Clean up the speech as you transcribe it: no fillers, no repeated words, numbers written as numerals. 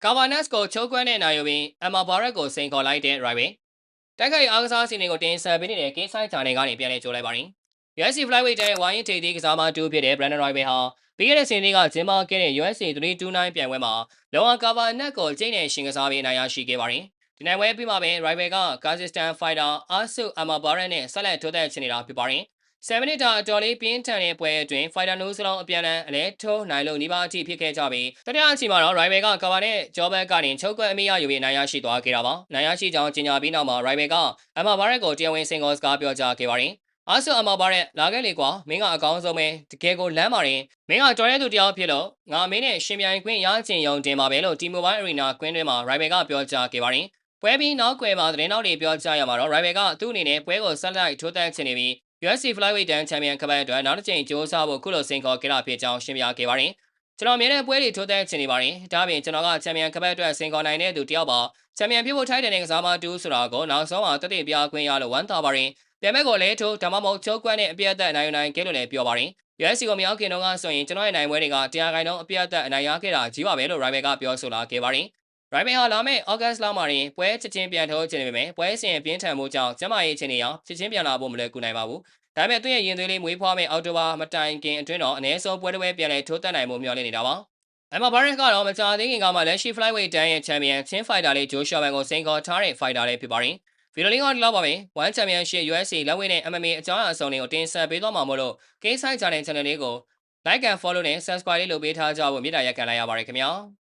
Cabernet ကိုချုပ်ကွန်းတဲ့နိုင်ယူပြီး Emma Barrett ကိုစိန်ခေါ်လိုက်တဲ့ Rival တိုက်ခိုက်အားကစားစီးတွေကိုတင်ဆက်ပေးနေတဲ့ကိဆိုင်ဂျာနယ်ကနေပြန်လည်ကြိုးလိုက်ပါတယ်။ UFC Flyweight ရဲ့ဝိုင်းထိပ်သီးကစားမတူဖြစ်တဲ့ Brandon Rival ဟာပြီးခဲ့တဲ့စနေနေ့ကကျင်းပခဲ့တဲ့ UFC 329ပြိုင်ပွဲမှာလောက Cabernet ကိုကျိတ်နဲ့ရှင်ကစားပြီးနိုင်ရရှိခဲ့ပါတယ်။ဒီနိုင်ပွဲပြီးမှပဲ Rival က Kazakhstan fighter Arsu Emma Barrett နဲ့ဆက်လက်ထိုးသက်ချင်နေတာဖြစ်ပါတယ်။7မိနစ်တာအတော်လေးပြင်းထန်တဲ့ပွဲအတွင်း Fighter 2စလုံးအပြန်အလှန်အလဲထိုးနိုင်လို့နီးပါးအထိဖြစ်ခဲ့ကြပြီးတတိယအချိန်မှာတော့ Rival က Cabernet ကြောဘက်ကနေချုပ်ကွက်အမိရယူပြီးနိုင်ရရှိသွားခဲ့တာပါ။နိုင်ရရှိကြောင်းကြေညာပြီးနောက်မှာ Rival က Emma Barrett ကိုတရားဝင်စင်ကောစကားပြောကြားခဲ့ပါတယ်။ Arsu Emma Barrett လာခဲ့လေကွာမင်းကအကောင်းဆုံးပဲတကယ်ကိုလမ်းပါတယ်မင်းကတော်ရဲသူတယောက်ဖြစ်လို့ငါမင်းနဲ့ရှင်ပြိုင်ခွင့်ရချင်ရုံတင်ပါပဲလို့ T-Mobile Arena ကွင်းတွင်းမှာ Rival ကပြောကြားခဲ့ပါတယ်။ပွဲပြီးနောက်ကွယ်မှာသတင်းတောက်တွေပြောကြားရမှာတော့ Rival ကသူ့အနေနဲ့ပွဲကိုဆက်လက်ထိုးသက်ချင်နေပြီး UFC Flyweight တန်းချန်ပီယံကပတ်အတွက်နောက်တစ်ချိန်စ조사ဖို့ခုလိုစိန်ခေါ်ခဲ့တာဖြစ်ကြောင်းရှင်းပြခဲ့ပါတယ်။ကျွန်တော်မြင်တဲ့ပွဲတွေထိုးသက်ချင်နေပါတယ်။ဒါ့အပြင်ကျွန်တော်ကချန်ပီယံကပတ်အတွက်စိန်ခေါ်နိုင်တဲ့သူတယောက်ပါချန်ပီယံဖြစ်ဖို့ထိုက်တဲ့ကစားမတူဆိုတာကိုနောက်ဆုံးအောင်တသိပြခွင့်ရလို့ဝမ်းသာပါတယ်။ပြန်မဲ့ကိုလဲထိုးဓမ္မမဟုတ်ချုပ်ကွက်နဲ့အပြည့်အသက်နိုင်ယူနိုင်ခဲ့လို့လည်းပြောပါတယ်။ UFC ကိုမြောက်ခင်တုန်းကဆိုရင်ကျွန်တော်ရဲ့နိုင်ပွဲတွေကတရားခိုင်နှုန်းအပြည့်အသက်အနိုင်ရခဲ့တာကြီးပါပဲလို့ Rival ကပြောဆိုလာခဲ့ပါတယ်။ Rival ဟာလာမယ့် August လမှာတွင်ပွဲချက်ချင်းပြန်ထိုးချင်နေပေမဲ့ပွဲစဉ်ပြင်းထန်မှုကြောင့်ကျမရေးချင်းနေအောင်ချက်ချင်းပြန်လာဖို့မလွယ်ကူနိုင်ပါဘူး။ဒါပေမဲ့သူ့ရဲ့ရင်သွေးလေးမွေးဖွားမဲ့အော်တိုဘာမတိုင်ခင်အတွင်းတော့အနည်းဆုံးပွဲတစ်ပွဲပြန်လဲထိုးတက်နိုင်မှုမျှော်လင့်နေတာပါ။ Emma Barrett ကတော့မကြာသေးခင်ကမှလက်ရှိ Flyweight တန်းရဲ့ချန်ပီယံချင်းဖိုက်တာလေးဂျိုးရှော့ဗန်ကိုစိန်ခေါ်ထားတဲ့ဖိုက်တာလေးဖြစ်ပါတယ်။ဗီဒီယိုလေးကဒီလောက်ပါပဲ။ One Championship UFC လက်ဝှေ့နဲ့ MMA အကြောင်းအရာအစုံတွေကိုတင်ဆက်ပေးသွားမှာမို့လို့ K-Side Channel လေးကို Like and Follow နဲ့ Subscribe လေးလုပ်ပေးထားကြဖို့မေတ္တာရပ်ခံလိုက်ရပါတယ်ခင်ဗျာ။